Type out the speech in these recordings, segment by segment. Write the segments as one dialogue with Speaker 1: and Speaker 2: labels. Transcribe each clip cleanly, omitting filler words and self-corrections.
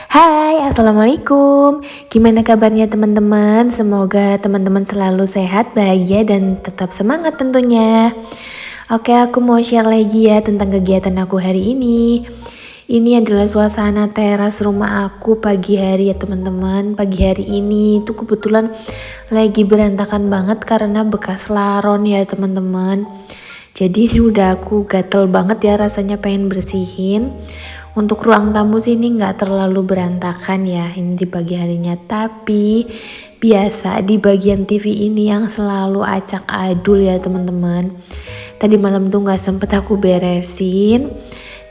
Speaker 1: Hai, Assalamualaikum. Gimana kabarnya teman-teman? Semoga teman-teman selalu sehat, bahagia, dan tetap semangat tentunya. Oke, aku mau share lagi ya tentang kegiatan aku hari ini. Ini adalah suasana teras rumah aku pagi hari ya teman-teman. Pagi hari ini tuh kebetulan lagi berantakan banget karena bekas laron ya teman-teman. Jadi ini udah aku gatel banget ya rasanya pengen bersihin. Untuk ruang tamu sih ini nggak terlalu berantakan ya ini di pagi harinya. Tapi biasa di bagian TV ini yang selalu acak adul ya teman-teman. Tadi malam tuh nggak sempet aku beresin.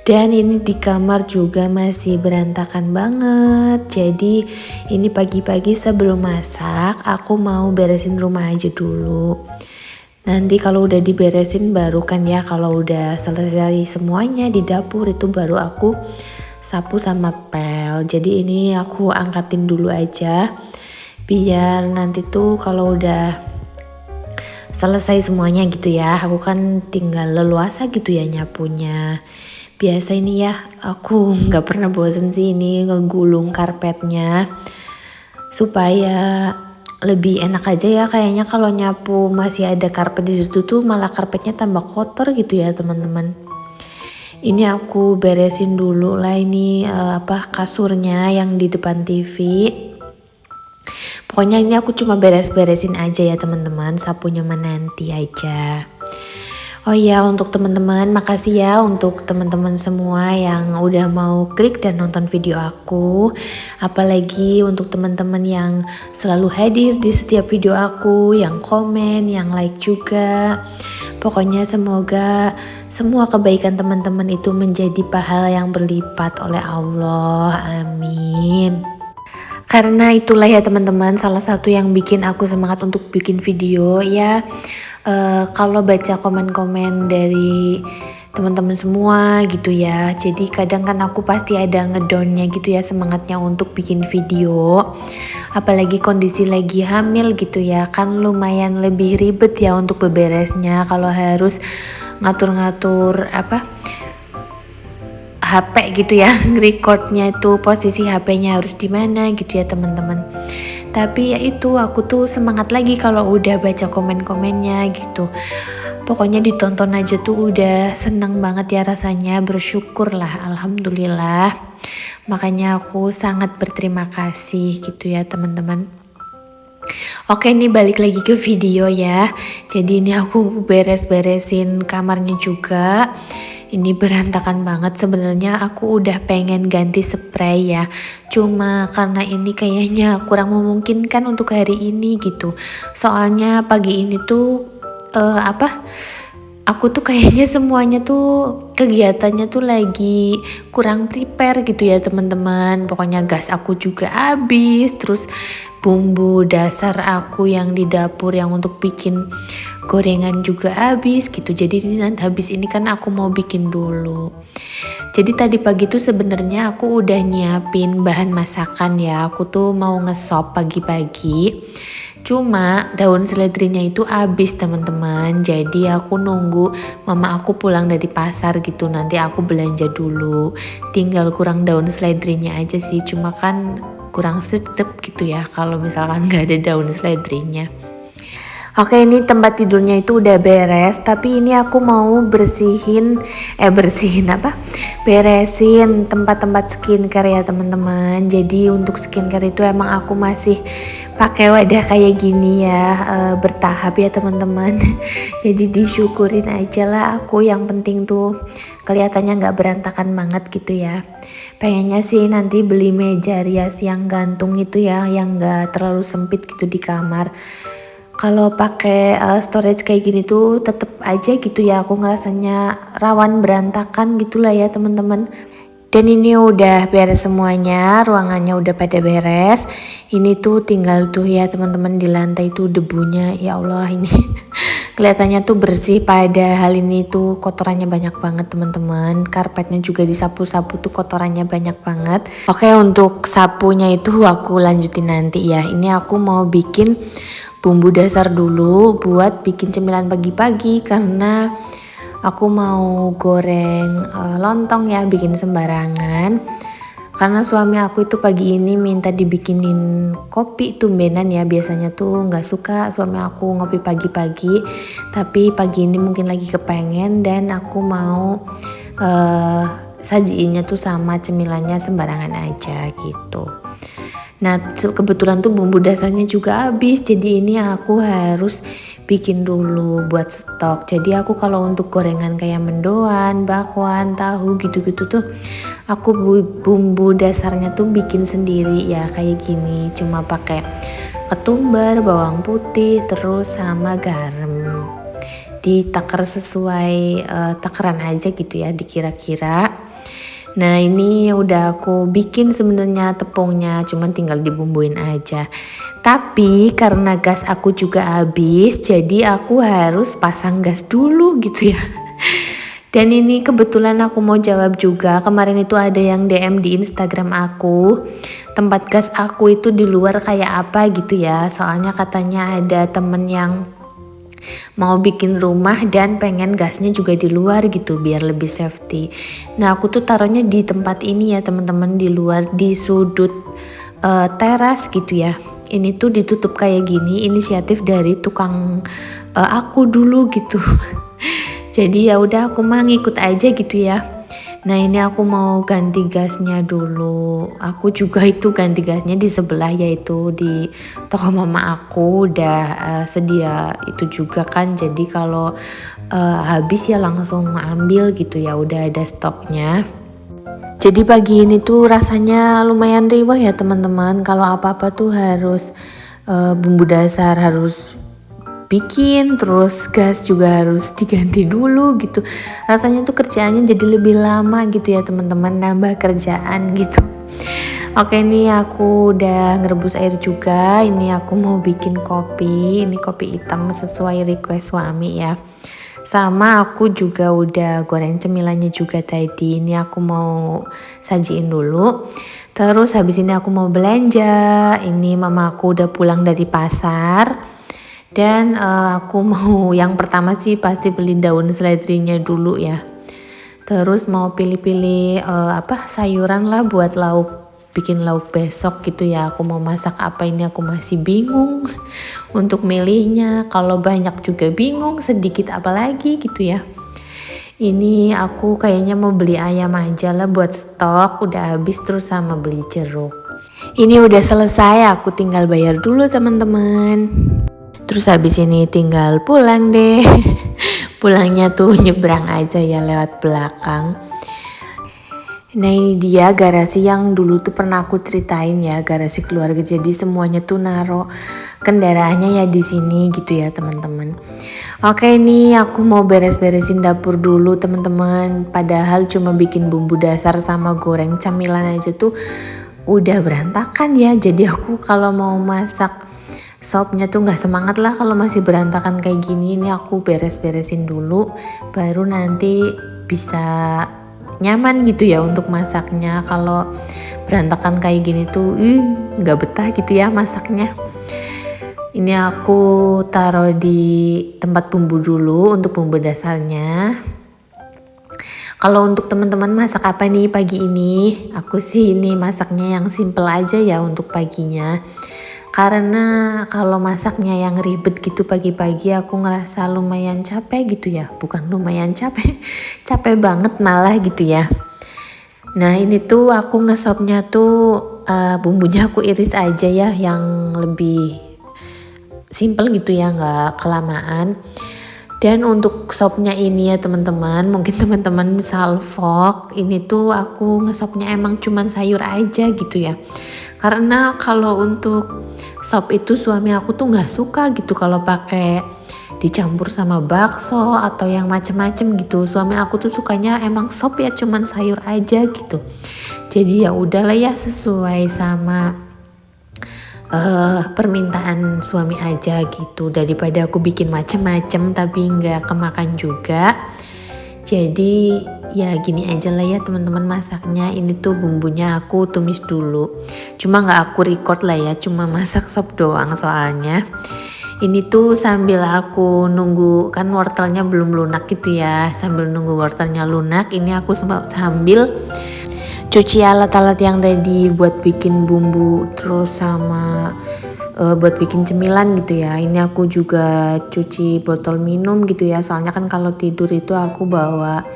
Speaker 1: Dan ini di kamar juga masih berantakan banget. Jadi ini pagi-pagi sebelum masak aku mau beresin rumah aja dulu. Nanti kalau udah diberesin baru kan ya, kalau udah selesai semuanya di dapur itu baru aku sapu sama pel. Jadi ini aku angkatin dulu aja biar nanti tuh kalau udah selesai semuanya gitu ya, aku kan tinggal leluasa gitu ya nyapunya. Biasa ini ya, aku nggak pernah bosen sih ini ngegulung karpetnya supaya lebih enak aja ya kayaknya kalau nyapu masih ada karpet di situ tuh malah karpetnya tambah kotor gitu ya teman-teman. Ini aku beresin dulu lah ini kasurnya yang di depan TV. Pokoknya ini aku cuma beres-beresin aja ya teman-teman, sapunya nanti aja. Oh iya, untuk teman-teman, makasih ya untuk teman-teman semua yang udah mau klik dan nonton video aku. Apalagi untuk teman-teman yang selalu hadir di setiap video aku, yang komen, yang like juga. Pokoknya semoga semua kebaikan teman-teman itu menjadi pahala yang berlipat oleh Allah. Amin. Karena itulah ya teman-teman, salah satu yang bikin aku semangat untuk bikin video ya. Kalau baca komen-komen dari teman-teman semua gitu ya, jadi kadang kan aku pasti ada ngedownnya gitu ya semangatnya untuk bikin video, apalagi kondisi lagi hamil gitu ya, kan lumayan lebih ribet ya untuk beberesnya kalau harus ngatur-ngatur HP gitu ya, recordnya itu posisi HP-nya harus di mana gitu ya teman-teman. Tapi ya itu aku tuh semangat lagi kalau udah baca komen-komennya gitu. Pokoknya ditonton aja tuh udah seneng banget ya rasanya, bersyukur lah, alhamdulillah. Makanya aku sangat berterima kasih gitu ya teman-teman. Oke, ini balik lagi ke video ya. Jadi ini aku beres-beresin kamarnya juga. Ini berantakan banget, sebenarnya aku udah pengen ganti spray ya. Cuma karena ini kayaknya kurang memungkinkan untuk hari ini gitu. Soalnya pagi ini tuh aku tuh kayaknya semuanya tuh kegiatannya tuh lagi kurang prepare gitu ya teman-teman. Pokoknya gas aku juga habis, terus bumbu dasar aku yang di dapur yang untuk bikin gorengan juga habis gitu. Jadi ini nanti habis ini kan aku mau bikin dulu. Jadi tadi pagi tuh sebenarnya aku udah nyiapin bahan masakan ya. Aku tuh mau ngesop pagi-pagi. Cuma daun seledrinya itu habis teman-teman. Jadi aku nunggu mama aku pulang dari pasar gitu. Nanti aku belanja dulu. Tinggal kurang daun seledrinya aja sih. Cuma kan kurang sedap gitu ya kalau misalkan nggak ada daun seledrinya. Oke, ini tempat tidurnya itu udah beres, tapi ini aku mau beresin tempat-tempat skincare ya teman-teman. Jadi untuk skincare itu emang aku masih pakai wadah kayak gini ya, bertahap ya teman-teman. Jadi disyukurin aja lah aku, yang penting tuh kelihatannya nggak berantakan banget gitu ya. Pengennya sih nanti beli meja rias yang gantung itu ya, yang nggak terlalu sempit gitu di kamar. Kalau pakai storage kayak gini tuh tetep aja gitu ya, aku ngerasanya rawan berantakan gitulah ya teman-teman. Dan ini udah beres semuanya, ruangannya udah pada beres. Ini tuh tinggal tuh ya teman-teman di lantai tuh debunya, ya Allah ini kelihatannya tuh bersih, padahal ini tuh kotorannya banyak banget teman-teman. Karpetnya juga disapu-sapu tuh kotorannya banyak banget. Oke, untuk sapunya itu aku lanjutin nanti ya. Ini aku mau bikin bumbu dasar dulu buat bikin cemilan pagi-pagi karena aku mau goreng lontong ya, bikin sembarangan. Karena suami aku itu pagi ini minta dibikinin kopi tumbenan ya, biasanya tuh nggak suka suami aku ngopi pagi-pagi, tapi pagi ini mungkin lagi kepengen dan aku mau sajiinnya tuh sama cemilannya sembarangan aja gitu. Nah kebetulan tuh bumbu dasarnya juga habis, jadi ini aku harus bikin dulu buat stok. Jadi aku kalau untuk gorengan kayak mendoan, bakwan, tahu gitu-gitu tuh aku bumbu dasarnya tuh bikin sendiri ya kayak gini, cuma pakai ketumbar, bawang putih, terus sama garam. Ditaker sesuai takaran aja gitu ya, dikira-kira. Nah ini udah aku bikin sebenarnya tepungnya, cuman tinggal dibumbuin aja. Tapi karena gas aku juga habis, jadi aku harus pasang gas dulu gitu ya. Dan ini kebetulan aku mau jawab juga, kemarin itu ada yang DM di Instagram aku, tempat gas aku itu di luar kayak apa gitu ya. Soalnya katanya ada temen yang mau bikin rumah dan pengen gasnya juga di luar gitu biar lebih safety. Nah aku tuh taruhnya di tempat ini ya teman-teman, di luar di sudut teras gitu ya. Ini tuh ditutup kayak gini, inisiatif dari tukang aku dulu gitu. Jadi ya udah aku mah ngikut aja gitu ya. Nah ini aku mau ganti gasnya dulu. Aku juga itu ganti gasnya di sebelah, yaitu di toko mama aku udah sedia itu juga kan. Jadi kalau habis ya langsung ambil gitu ya, udah ada stoknya. Jadi pagi ini tuh rasanya lumayan riwah ya teman-teman. Kalau apa-apa tuh harus bumbu dasar harus bikin, terus gas juga harus diganti dulu gitu. Rasanya tuh kerjaannya jadi lebih lama gitu ya teman-teman, nambah kerjaan gitu. Oke, ini aku udah ngerebus air juga. Ini aku mau bikin kopi. Ini kopi hitam sesuai request suami ya. Sama aku juga udah goreng cemilannya juga tadi. Ini aku mau sajiin dulu. Terus habis ini aku mau belanja. Ini mama aku udah pulang dari pasar. Dan aku mau yang pertama sih pasti beli daun seledrinya dulu ya. Terus mau pilih-pilih sayuran lah buat bikin lauk besok gitu ya. Aku mau masak apa ini aku masih bingung untuk milihnya. Kalau banyak juga bingung, sedikit apalagi gitu ya. Ini aku kayaknya mau beli ayam aja lah buat stok, udah habis, terus sama beli jeruk. Ini udah selesai, aku tinggal bayar dulu teman-teman. Terus habis ini tinggal pulang deh. Pulangnya tuh nyebrang aja ya lewat belakang. Nah ini dia garasi yang dulu tuh pernah aku ceritain ya, garasi keluarga. Jadi semuanya tuh naruh kendaraannya ya di sini gitu ya teman-teman. Oke, ini aku mau beres-beresin dapur dulu teman-teman. Padahal cuma bikin bumbu dasar sama goreng camilan aja tuh udah berantakan ya. Jadi aku kalau mau masak sopnya tuh nggak semangat lah kalau masih berantakan kayak gini. Ini aku beres-beresin dulu, baru nanti bisa nyaman gitu ya untuk masaknya. Kalau berantakan kayak gini tuh nggak betah gitu ya masaknya. Ini aku taruh di tempat bumbu dulu untuk bumbu dasarnya. Kalau untuk teman-teman masak apa nih pagi ini? Aku sih ini masaknya yang simple aja ya untuk paginya. Karena kalau masaknya yang ribet gitu pagi-pagi aku ngerasa lumayan capek gitu ya. Bukan lumayan capek, capek banget malah gitu ya. Nah ini tuh aku ngesopnya tuh bumbunya aku iris aja ya, yang lebih simple gitu ya, nggak kelamaan. Dan untuk sopnya ini ya teman-teman, mungkin teman-teman salfok, ini tuh aku ngesopnya emang cuman sayur aja gitu ya. Karena kalau untuk sop itu suami aku tuh nggak suka gitu kalau pakai dicampur sama bakso atau yang macem-macem gitu. Suami aku tuh sukanya emang sop ya cuman sayur aja gitu. Jadi ya udahlah ya, sesuai sama permintaan suami aja gitu, daripada aku bikin macem-macem tapi nggak kemakan juga. Jadi ya gini aja lah ya teman-teman masaknya. Ini tuh bumbunya aku tumis dulu, cuma nggak aku record lah ya, cuma masak sop doang soalnya. Ini tuh sambil aku nunggu, kan wortelnya belum lunak gitu ya, sambil nunggu wortelnya lunak ini aku sambil cuci alat-alat yang tadi buat bikin bumbu terus sama buat bikin cemilan gitu ya. Ini aku juga cuci botol minum gitu ya, soalnya kan kalau tidur itu aku bawa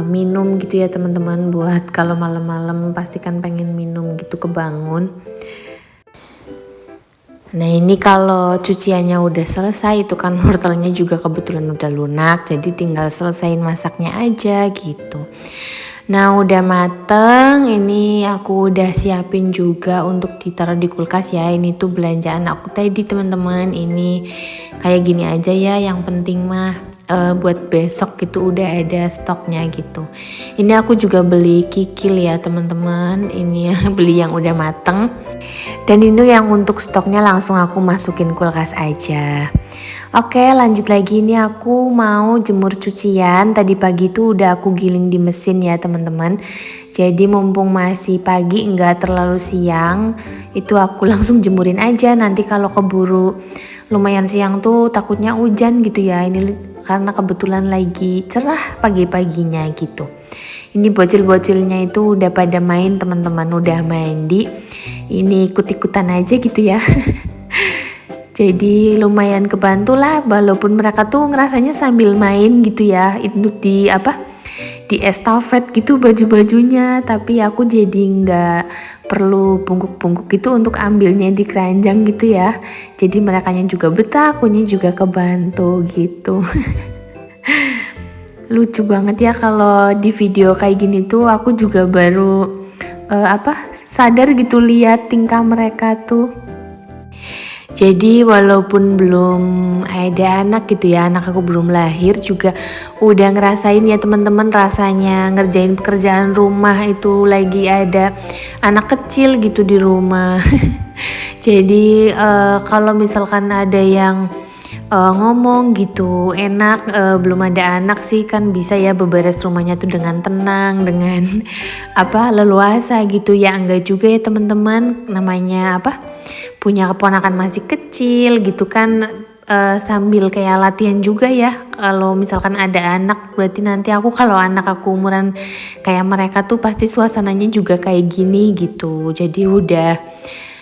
Speaker 1: minum gitu ya teman-teman, buat kalau malam-malam pastikan pengen minum gitu kebangun. Nah ini kalau cuciannya udah selesai itu kan wortelnya juga kebetulan udah lunak, jadi tinggal selesain masaknya aja gitu. Nah udah mateng, ini aku udah siapin juga untuk ditaruh di kulkas ya. Ini tuh belanjaan aku tadi teman-teman, ini kayak gini aja ya, yang penting mah buat besok gitu udah ada stoknya gitu. Ini aku juga beli kikil ya teman-teman, ini beli yang udah mateng. Dan ini yang untuk stoknya langsung aku masukin kulkas aja. Oke lanjut lagi, ini aku mau jemur cucian. Tadi pagi tuh udah aku giling di mesin ya teman-teman. Jadi mumpung masih pagi nggak terlalu siang, itu aku langsung jemurin aja. Nanti kalau keburu lumayan siang tuh takutnya hujan gitu ya. Ini karena kebetulan lagi cerah pagi-paginya gitu. Ini bocil-bocilnya itu udah pada main teman-teman, udah mandi. Ini ikut-ikutan aja gitu ya. Jadi lumayan kebantu lah, walaupun mereka tuh ngerasanya sambil main gitu ya. Itu di estafet gitu baju-bajunya, tapi aku jadi nggak perlu bungkuk-bungkuk gitu untuk ambilnya di keranjang gitu ya. Jadi merekanya juga betah, akunya juga kebantu gitu. Lucu banget ya kalau di video kayak gini tuh aku juga baru sadar gitu lihat tingkah mereka tuh. Jadi walaupun belum ada anak gitu ya, anak aku belum lahir juga udah ngerasain ya teman-teman rasanya ngerjain pekerjaan rumah itu lagi ada anak kecil gitu di rumah. Jadi kalau misalkan ada yang ngomong gitu enak, belum ada anak sih kan bisa ya beberes rumahnya tuh dengan tenang, dengan leluasa gitu ya. Enggak juga ya teman-teman, namanya punya keponakan masih kecil gitu kan, sambil kayak latihan juga ya. Kalau misalkan ada anak berarti nanti kalau anak aku umuran kayak mereka tuh pasti suasananya juga kayak gini gitu. Jadi udah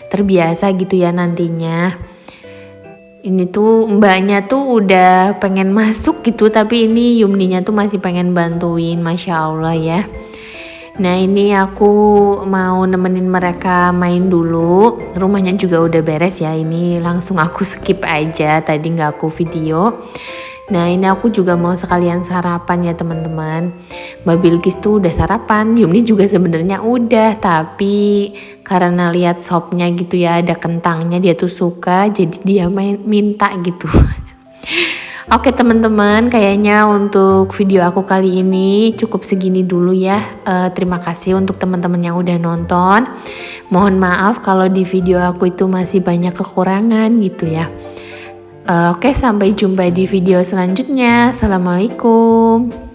Speaker 1: terbiasa gitu ya nantinya. Ini tuh mbaknya tuh udah pengen masuk gitu, tapi ini Yumninya tuh masih pengen bantuin, Masya Allah ya. Nah ini aku mau nemenin mereka main dulu, rumahnya juga udah beres ya, ini langsung aku skip aja, tadi nggak aku video. Nah ini aku juga mau sekalian sarapan ya teman-teman. Mbak Bilkis tuh udah sarapan, Yumni juga sebenarnya udah, tapi karena lihat sopnya gitu ya ada kentangnya dia tuh suka, jadi dia minta gitu. Oke teman-teman, kayaknya untuk video aku kali ini cukup segini dulu ya. Terima kasih untuk teman-teman yang udah nonton. Mohon maaf kalau di video aku itu masih banyak kekurangan gitu ya. Oke, sampai jumpa di video selanjutnya. Assalamualaikum.